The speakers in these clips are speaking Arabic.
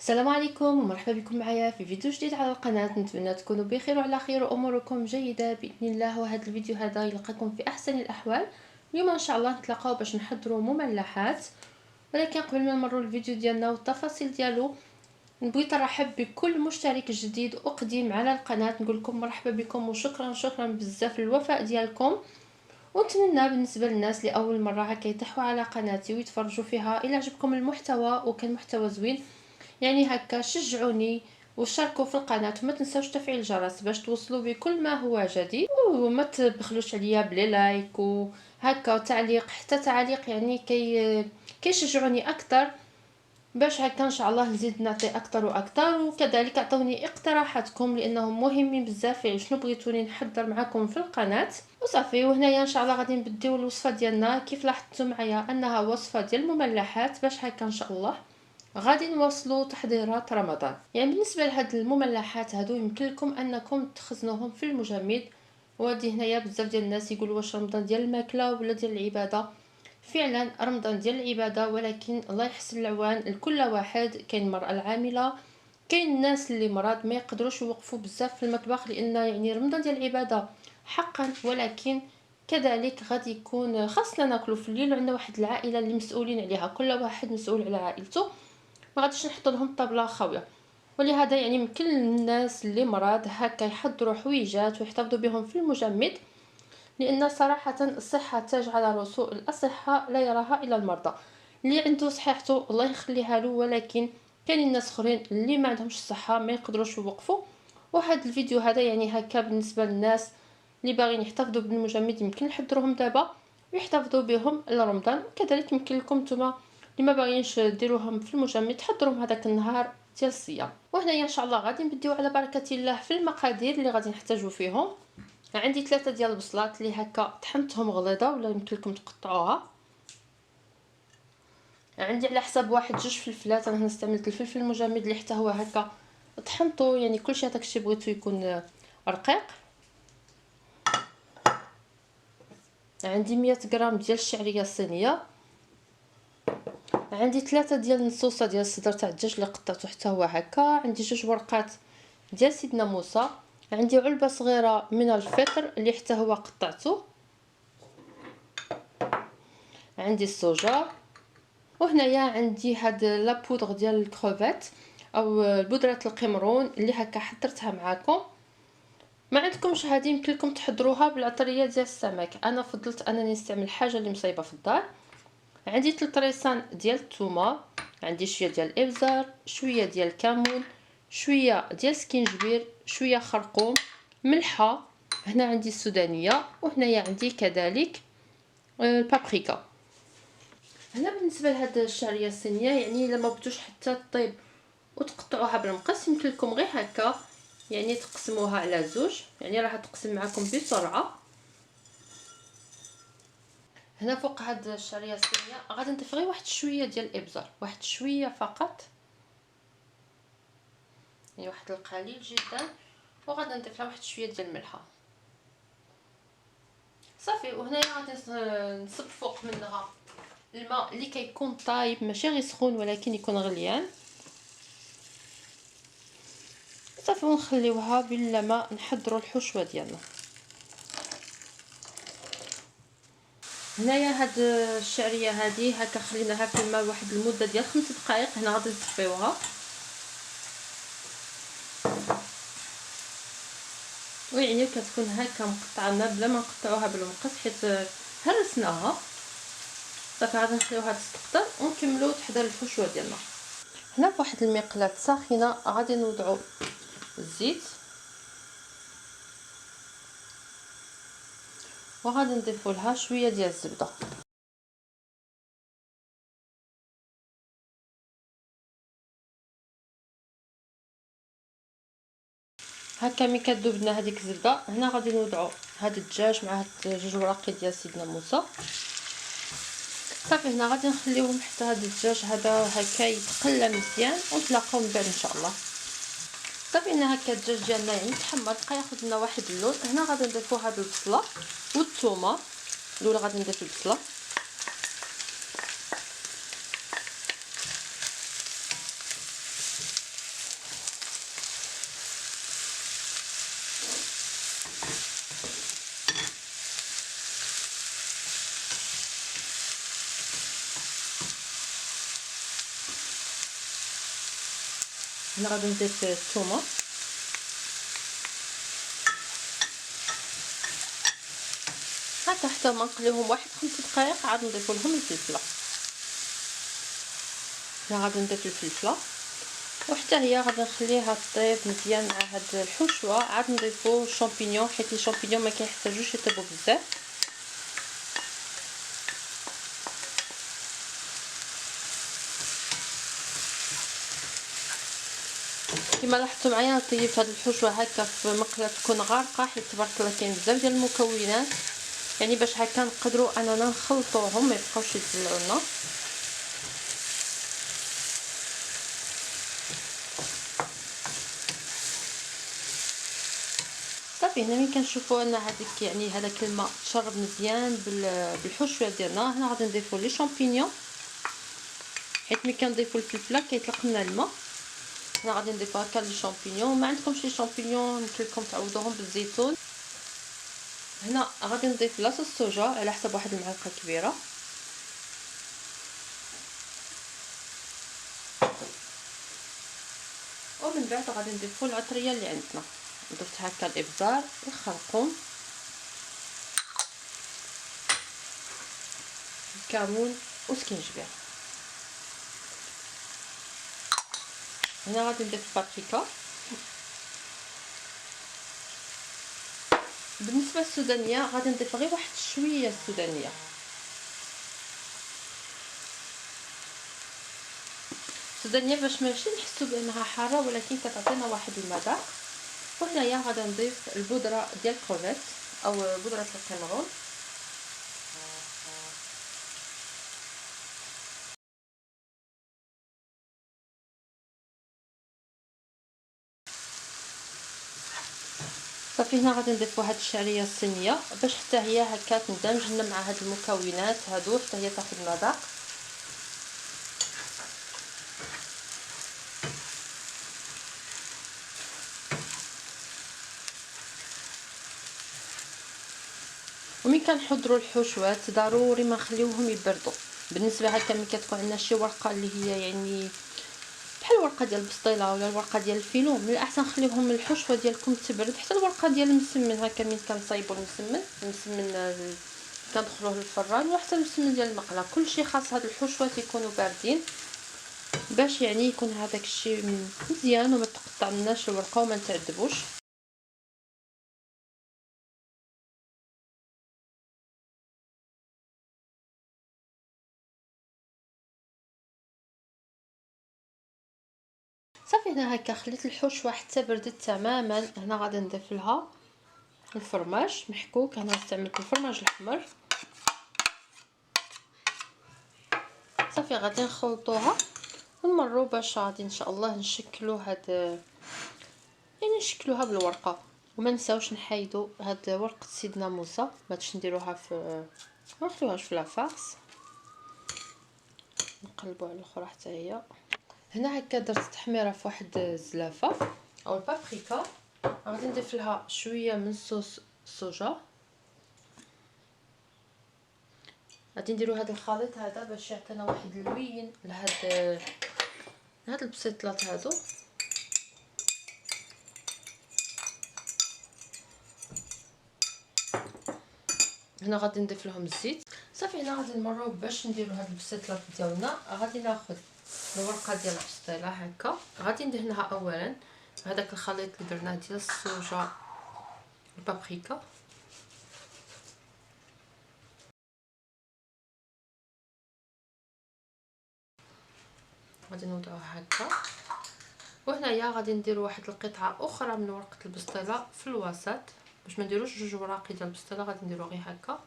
السلام عليكم ومرحبا بكم معايا في فيديو جديد على القناة. نتمنى تكونوا بخير وعلى خير واموركم جيدة باذن الله. وهذا الفيديو هذا يلقاكم في احسن الاحوال. اليوم ان شاء الله نتلاقاو باش نحضروا مملحات، ولكن قبل ما نمروا الفيديو ديالنا والتفاصيل ديالو بغيت نرحب بكل مشترك جديد وقديم على القناة. نقول لكم مرحبا بكم وشكرا بزاف للوفاء ديالكم. ونتمنى بالنسبه للناس لاول مره هكا يتحوا على قناتي ويتفرجوا فيها الى عجبكم المحتوى وكان محتوى زوين، يعني هكا شجعوني وشاركوا في القناه وما تنساوش تفعيل الجرس باش توصلوا بكل ما هو جديد. وما تبخلوش عليا بلي لايك وهكا تعليق، حتى تعليق يعني كيشجعوني اكثر باش هكا ان شاء الله نزيد نعطي اكثر واكثر. وكذلك اعطوني اقتراحاتكم لانهم مهمين بزاف يعني شنو بغيتوني نحضر معكم في القناه. وصافي وهنايا ان شاء الله غادي نبديو الوصفه ديالنا. كيف لاحظتوا معايا انها وصفه ديال المملحات باش هكا ان شاء الله غادي نواصلوا تحضيرات رمضان. يعني بالنسبه لهاد المملحات هادو يمكن لكم انكم تخزنوهم في المجمد. وهادي هنايا بزاف ديال الناس يقولوا واش رمضان ديال الماكله ولا ديال العباده. فعلا رمضان ديال العباده، ولكن الله يحسن العوان لكل واحد. كاين المراه العامله، كاين الناس اللي مرض ما يقدروش يوقفوا بزاف في المطبخ، لان يعني رمضان ديال العباده حقا، ولكن كذلك غادي يكون خاصنا ناكلوا في الليل وعندنا واحد العائله اللي مسؤولين عليها، كل واحد مسؤول على عائلته. ما غاديش نحط لهم الطابله خاويه. ولهذا يعني يمكن الناس اللي مرض هكا يحضروا حويجات ويحتفظوا بهم في المجمد، لان صراحه الصحه تاج على رسول الاصحاء لا يراها الا المرضى. اللي عنده صحته الله يخليها له، ولكن كاين الناس اخرين اللي ما عندهمش الصحه ما يقدروش يوقفوا. وهذا الفيديو هذا يعني هكا بالنسبه للناس اللي باغيين يحتفظوا بالمجمد يمكن نحضروهم دابا ويحتفظوا بهم لرمضان. كذلك يمكن لكم نتوما اللي ما باغيينش ديروهم في المجمد تحضروهم هذاك النهار ديال الصيام. وهنايا ان شاء الله غادي نبديو على بركه الله في المقادير اللي غادي نحتاجو فيهم. عندي 3 ديال البصلات اللي هكا طحنتهم غليظه ولا يمكن لكم تقطعوها. عندي على حساب واحد 2 فلفلات، انا هنا استعملت الفلفل المجمد اللي حتى هو هكا طحنته، يعني كلشي هذاك الشيء بغيتو يكون رقيق. عندي 100 غرام ديال الشعريه الصينيه. عندي 3 ديال النصوصه ديال الصدر تاع الدجاج اللي قطعته حتى هو هكا. عندي 2 ورقات ديال سيدنا موسى. عندي علبه صغيره من الفطر اللي حتى هو قطعته. عندي السوجا. وهنايا عندي هاد لابودغ ديال الكروفيت او بودره القمرون اللي هكا حضرتها معاكم. ما عندكمش هذه يمكن لكم تحضروها بالعطريه ديال السمك، انا فضلت انني نستعمل حاجه اللي مصايبه في الدار. عندي 3 ريسان ديال الثومه. عندي شويه ديال الابزار، شويه ديال الكمون، شويه ديال سكينجبير، شويه خرقوم، ملحه. هنا عندي السودانيه، وهنايا عندي كذلك البابريكا. هنا بالنسبه لهاد الشعريه الصينيه يعني الا ما بغيتوش حتى طيب وتقطعوها بالمقص يمكن لكم غير هكا يعني تقسموها على 2، يعني راح تقسم معكم بسرعه. هنا فوق هاد الشعريه الصينيه غادي نضيف غير واحد شويه ديال الابزار، واحد شويه فقط، يعني واحد القليل جدا. وغادي نضيف لها واحد شويه ديال الملحه صافي. وهنايا غادي نصب فوق منها الماء اللي كيكون طايب، ماشي غير سخون ولكن يكون غليان صافي. ونخليوها بلا ما نحضروا الحشوه ديالنا. هنايا هاد الشعريه هذه هكا خليناها في الماء واحد المده ديال 5 دقائق. هنا غادي نصفيوها، ويعني كتكون هكا مقطعه بلا ما نقطعوها بالمقص حيت هرسناها صافي. غادي نخليوها تستقطر ونكملوا تحضير الحشوه ديالنا. هنا فواحد المقله ساخنه غادي نوضعوا الزيت، وغادي نضيفوا لها شويه ديال الزبده. هكا ملي كتذوب لنا هذيك الزبده هنا غادي نوضعوا هذا الدجاج مع هاد 2 وراقي ديال سيدنا موسى صافي. هنا غادي نخليوهم حتى هذا الدجاج هذا هكا يتقلى مزيان ونتلاقاو من بعد ان شاء الله. صافي هنا هكا الدجاج ديالنا يعني تحمر بقى ياخذ لنا واحد اللون. هنا غادي نضيفوا هاد البصله والثومه. الاولى غادي نضيف البصله، هنا غادي نضيف الثومه، هكا حتى ما نقليوهم واحد 5 دقائق، عاد نضيف لهم الفلفله. هنا غادي نضيف الفلفله وحتى هي غادي نخليها طيب مزيان مع هاد الحشوه. عاد نضيفو الشامبينيون حيت الشامبينيون ما كيحتاجوش يطيبوا بزاف. كما لاحظتوا معايا طيبت هاد الحشوه هكا في مقله تكون غارقه، حيت تبارك الله كاين بزاف ديال المكونات، يعني باش هكا نقدروا اننا نخلطوهم ما يبقاوش يتبلعوا. صافي هنا ملي كنشوفوا ان هذيك يعني هذاك الماء تشرب مزيان بالحشوه ديالنا، هنا غادي نضيفوا لي شامبينيون حيت ملي كنضيفوا الفلفله كيطلق لنا الماء. هنا غادي نضيفوا هكا لي شامبينيون، ما عندكمش لي شامبينيون يمكن لكم تعوضوهم بالزيتون. هنا غادي نضيف لاص الصوجا على حسب واحد المعلقه كبيره، ومن بعد غادي نضيفوا العطريه اللي عندنا. ضفت هكا الابزار، الخرقوم، الكمون وسكينجبير. هنا غادي نضيف البابريكا. بالنسبه للسودانيه غادي نضيف غير واحد شويه السودانيه. السودانيه باش ماشي نحسوا بانها حاره ولكن كتعطينا واحد المذاق. وهنايا غادي نضيف البودره ديال الكروفيت او بودره الكاميرون. صافي هنا غادي نضيفوا هاد الشعريه الصينيه باش حتى هي هكا تندمج لنا مع هاد المكونات هادو حتى هي تاخذ مذاق. ومن كنحضروا الحشوات ضروري ما نخليوهم يبردوا. بالنسبه هكا ملي كتكون عندنا شي ورقه اللي هي يعني بحال الورقه ديال البسطيله ولا الورقه ديال الفيلو، من الاحسن نخليوهم الحشوه ديالكم تبرد. حتى الورقه ديال المسمن هكا ملي كنصايبوا المسمن كندخلوه للفران، وحتى المسمن ديال المقله، كلشي خاص هاد الحشوات يكونوا باردين باش يعني يكون هذاك الشيء مزيان وما تقطعناش الورقه وما نتعذبوش. صافي هنا هكا خليت الحشوه حتى بردت تماما. هنا غادي نضيف لها الفرماج محكوك. هنا استعملت الفرماج الاحمر. صافي غادي نخلطوها ونمروا باش غادي ان شاء الله نشكلوا هاد يعني نشكلوها بالورقه. وما نساوش نحيدوا هاد ورقه سيدنا موسى، ما تش نديروها في ما نخليوهاش في لافاس، نقلبوا على الاخرى حتى هي. هنا هكا درت تحميره في واحد الزلافه او البابريكا. غادي نضيف لها شويه من صوص الصوجا. غادي نديروا هذا الخليط هذا باش يعطينا واحد اللوين لهاد البسيطلات هادو. هنا غادي نضيف لهم الزيت. صافي هنا غادي نمروا باش نديروا هاد البسيطلات ديالنا. غادي ناخذ الورقه ديال البسطيله هكا، غادي ندهنها اولا هذاك الخليط اللي درناه ديال الصوجا والبابريكا. غادي نوضعوها هكا، وهنايا غادي نديروا واحد القطعه اخرى من ورقه البسطيله في الوسط باش ما نديروش جوج وراقي ديال البسطيله، غادي نديروا غير هكا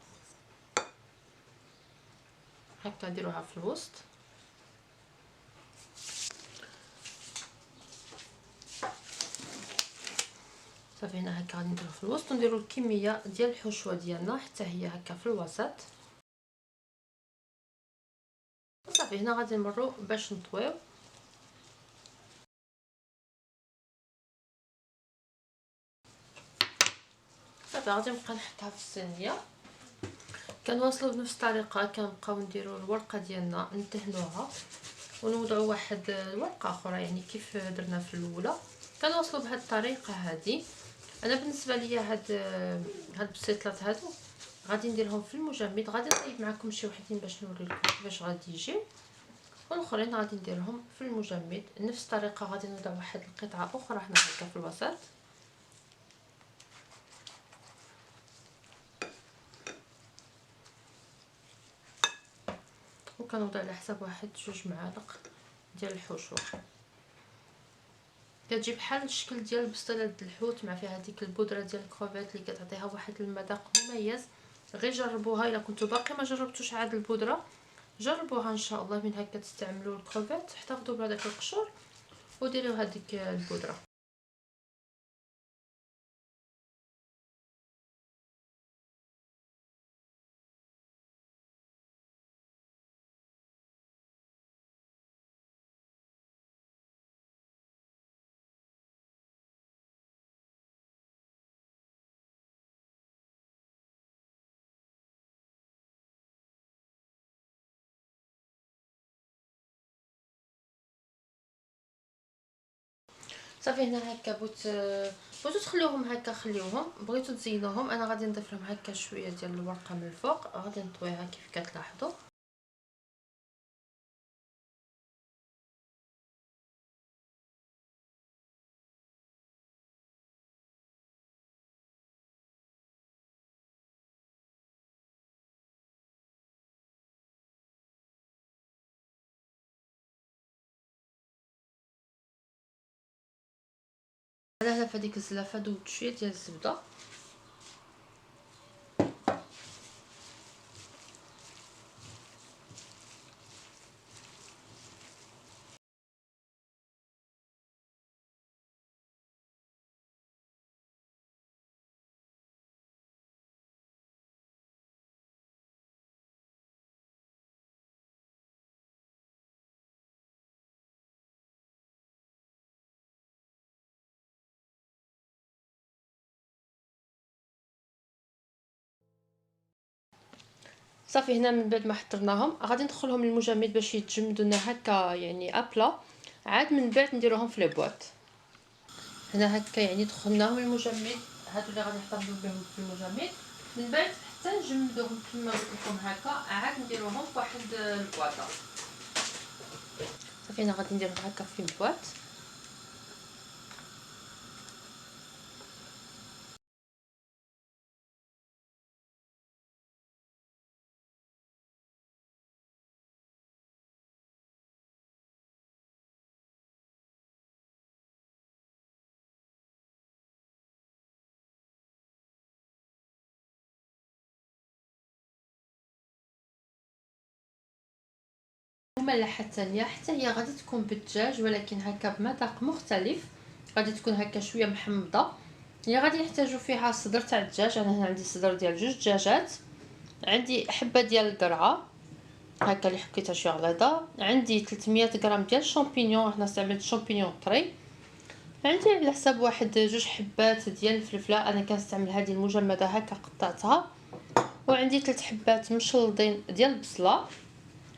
هكا نديروها في الوسط. صافي هنا هكا غادي نديرو في الوسط ونديرو الكميه ديال الحشوه ديالنا حتى هي هكا في الوسط. صافي هنا غادي نمروا باش نطويو. صافي غادي نبقى نحطها في الصينيه. كنواصلوا بنفس الطريقه، كنبقاو نديروا الورقه ديالنا ندهنوها ونوضعوا واحد ورقه اخرى يعني كيف درنا في الاولى. كنوصلوا بهذه الطريقه هذه. انا بالنسبه ليا هاد البسيطلات هادو غادي نديرهم في المجمد. غادي نطيب معكم شي وحدين باش نوري لكم كيفاش غادي يجيو، والاخرين غادي نديرهم في المجمد. نفس الطريقه غادي نوضع واحد القطعه اخرى هنا هكا في الوسط، وكنوضع على حساب واحد 2 معالق ديال الحشوه. كتجي بحال الشكل ديال بسطيله الحوت مع فيها هذيك البودره ديال الكروفيت اللي كتعطيها واحد المذاق مميز. غير جربوها الا كنتو باقي ما جربتوش عاد البودره، جربوها ان شاء الله. من هكا تستعملوا الكروفيت احتفظوا بهذاك القشور وديروا هذيك البودره. صافي هنا هكا بغيتو تخليوهم هكا خليوهم، بغيتو تزينوهم انا غادي نضيف لهم هكا شويه ديال الورقه من الفوق. غادي نطويها كيف كتلاحظوا. هنا في هذيك الزلافه دوت شويه ديال الزبده. صافي هنا من بعد ما حضرناهم غادي ندخلهم للمجمد باش يتجمدوا لنا هكا يعني ابلا. عاد من بعد نديروهم في لي بواط. هنا هكا يعني دخلناهم المجمد، هادو اللي غادي نحتفظوا بهم في المجمد. من بعد حتى نجمدوهم كما قلت لكم هكا عاد نديروهم في واحد البواطه. صافي هنا غادي نديرهم هكا في البواط. المملحه الثانيه حتى هي غادي تكون بالدجاج ولكن هكا بمذاق مختلف. غادي تكون هكا شويه محمضه. اللي غادي نحتاجو فيها صدر تاع الدجاج. انا هنا عندي صدر ديال 2 دجاجات، عندي حبه ديال الذره هكا اللي حكيتها شي غليظه، عندي 300 غرام ديال الشامبينيون. هنا استعملت شامبينيون طري، عندي على حساب واحد 2 حبات ديال الفلفله. انا كنستعمل هذه المجمده هكا قطعتها، وعندي 3 حبات مشلضين ديال البصله،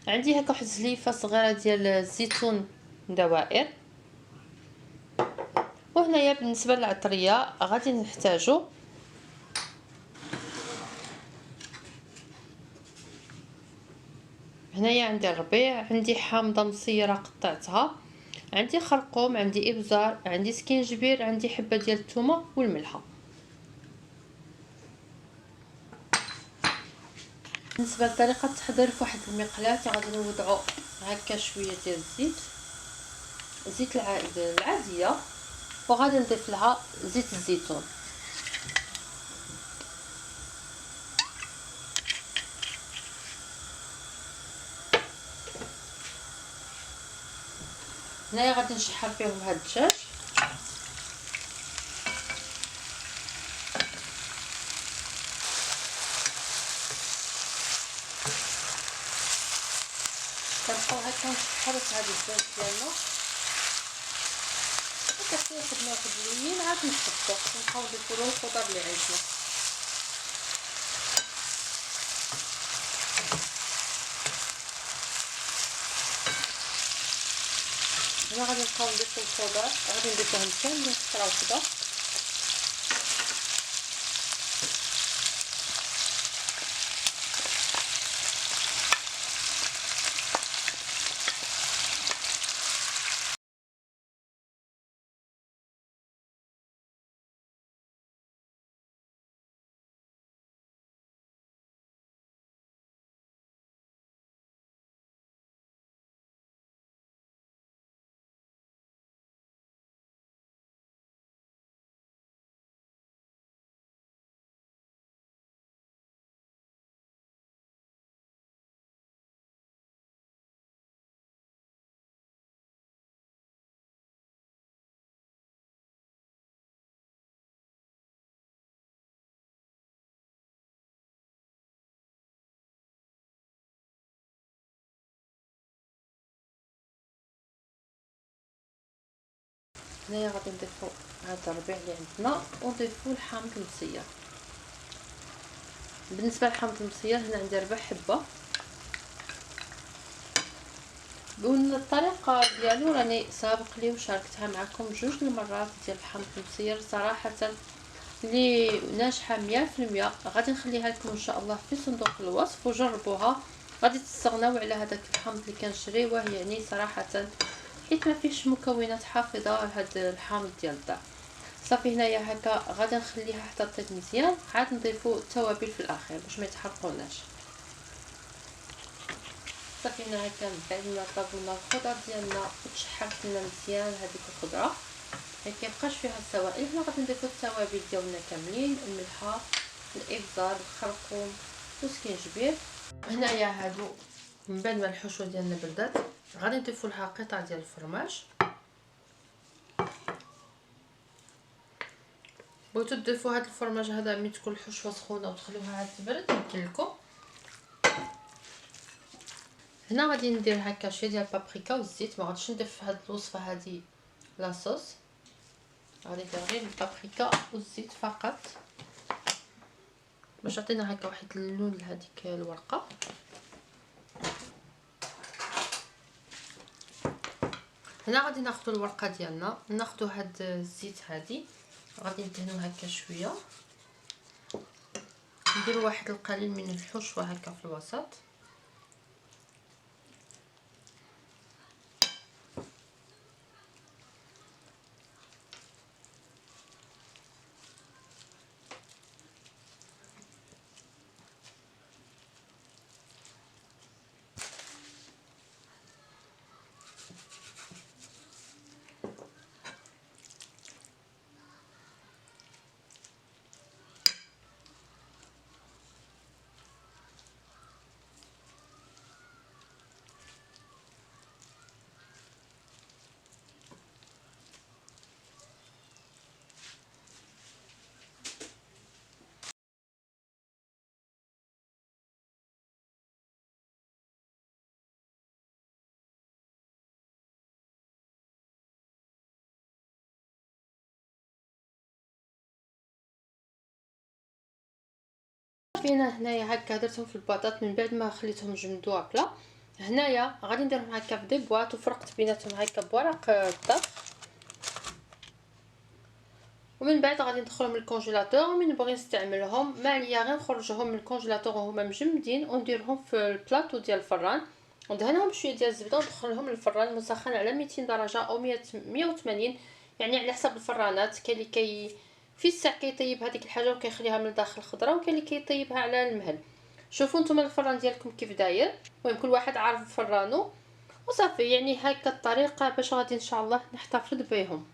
عندي هكا واحد زليفه صغيره ديال الزيتون دوائر. وهنايا بالنسبه للعطريه غادي نحتاجو هنايا عندي الربيع، عندي حامضه مصيره قطعتها، عندي خرقوم، عندي ابزار، عندي سكينجبير، عندي حبه ديال الثومه والملحه. بالنسبه لطريقه التحضير، في واحد المقلاه غادي نوضعوا هكا شويه ديال زيت العاديه، وغادي نضيف لها زيت الزيتون. هنايا غادي نشحر فيهم هاد الدجاج. كنبقاو هكا نشحروا في هاد الدجاج ديالنا هكا ياخد واحد اليمين، عاد نحطو ونبقاو نضيفو له الخضر اللي عندنا. هنا غادي نبقاو نضيفو الخضر، غادي نضيفوهم كاملين في الطرا وحده. هنايا غادي نضيفو هاد الربيع اللي عندنا ونضيفو الحامض المصير. بالنسبه للحامض المصير هنا عندي 4 حبه، والطريقه ديالو راني سابق لي وشاركتها معكم 2 المرات ديال الحامض المصير، صراحه اللي ناجحه 100%. غادي نخليها لكم ان شاء الله في صندوق الوصف وجربوها، غادي تستغناو على هذاك الحامض اللي كنشريوه، يعني صراحه حيت ما فيش مكونات حافظه لهذا الحامض ديال الدار. صافي هنايا هكا غادي نخليها حتى طيب مزيان، عاد نضيفو التوابل في الاخير باش ما يتحرقوناش. صافي هنا هكا من بعد ما طابونا الخضر ديالنا وتشحرت لنا مزيان هذيك الخضره، ما كيبقاش فيها السوائل، هنا غادي نضيفو التوابل ديالنا كاملين، الملحه، الابزار، الخرقوم والسكينجبير. هنايا هادو من بعد ما الحشوه ديالنا بردات غادي نضيفو لها قطع ديال الفرماج. بغيتو تضيفوا هاد الفرماج هذا ملي تكون الحشوه سخونه وتخليوها عاد تبرد يمكن لكم. هنا غادي ندير هكا شويه ديال البابريكا والزيت، ما غاديش نضيف في هاد الوصفه هذه لاصوص، غادي ندير غير البابريكا والزيت فقط باش تعطينا هكا واحد اللون لهذيك الورقه. هنا غادي ناخذ الورقه ديالنا، ناخذ هاد الزيت هادي غادي ندهنو هكا شويه، نديرو واحد القليل من الحشوه هكا في الوسط. فينا هنايا هكا درتهم في الباطاط من بعد ما خليتهم جمدوا هكا. هنايا غادي نديرهم هكا في دي بواط وفرقت بيناتهم هكا بورق الطبخ، ومن بعد غادي ندخلهم للكونجيلاتور، ومن نبغي نستعملهم ما عليا غير نخرجهم من الكونجيلاتور وهما مجمدين ونديرهم في البلاطو ديال الفران وندهنهم بشويه ديال الزبده وندخلهم للفران مسخن على 200 درجه او 180، يعني على حسب الفرانات. كاين اللي في الساعه كيطيب هذيك الحاجه وكيخليها من الداخل خضراء، وكاين اللي كيطيبها على المهل. شوفوا نتوما الفران ديالكم كيف داير، المهم كل واحد عارف فرانو وصافي. يعني هكا الطريقه باش غادي ان شاء الله نحتفظ بهم.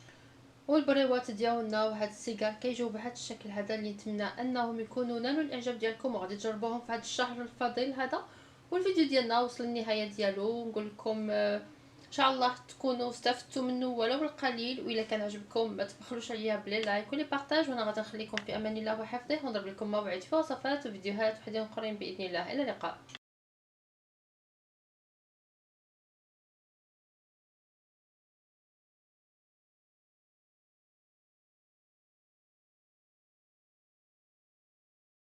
والبريوات ديالنا وهاد السيجار كيجيو بهذا الشكل هذا اللي نتمنى انهم يكونوا نالوا الاعجاب ديالكم وغادي تجربوهم في هذا الشهر الفضيل هذا. والفيديو ديالنا وصل للنهايه ديالو، نقول لكم ان شاء الله تكونوا استفدتوا منه ولو القليل، واذا كان عجبكم ما تبخلوش عليا بلي لايك ولي بارطاج، وانا غادي نخليكم في امان الله وحفظه ونضرب لكم موعد في وصفات وفيديوهات وحدين اخرين باذن الله. الى اللقاء.